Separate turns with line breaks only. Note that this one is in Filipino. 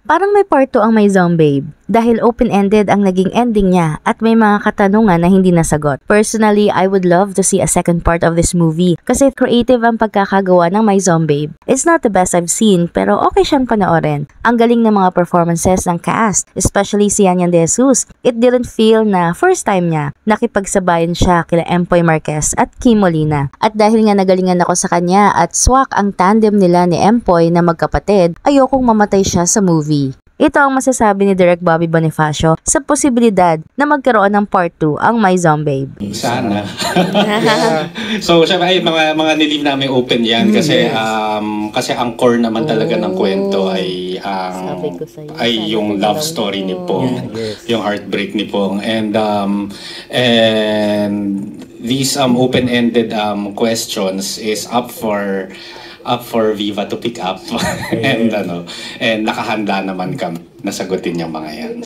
Parang may part 2 ang My Zombabe dahil open-ended ang naging ending niya at may mga katanungan na hindi nasagot. Personally, I would love to see a second part of this movie kasi creative ang pagkakagawa ng My Zombabe. It's not the best I've seen pero okay siyang panoorin. Ang galing ng mga performances ng cast, especially si Yanyan De Jesus. It didn't feel na first time niya nakipagsabayan siya kila Empoy Marquez at Kim Molina. At dahil nga nagalingan ako sa kanya at swak ang tandem nila ni Empoy na magkapatid, ayokong mamatay siya sa movie. Ito ang masasabi ni Direk Bobby Bonifacio sa posibilidad na magkaroon ng part 2 ang My Zombabe.
Sana. So, syempre, mga nilive namin open yan kasi kasi ang core naman talaga ng kwento ay yung love story ni Pong, yung heartbreak ni Pong. And these open-ended questions is up for Viva to pick up and nakahanda naman kami nasagutin yung mga yan.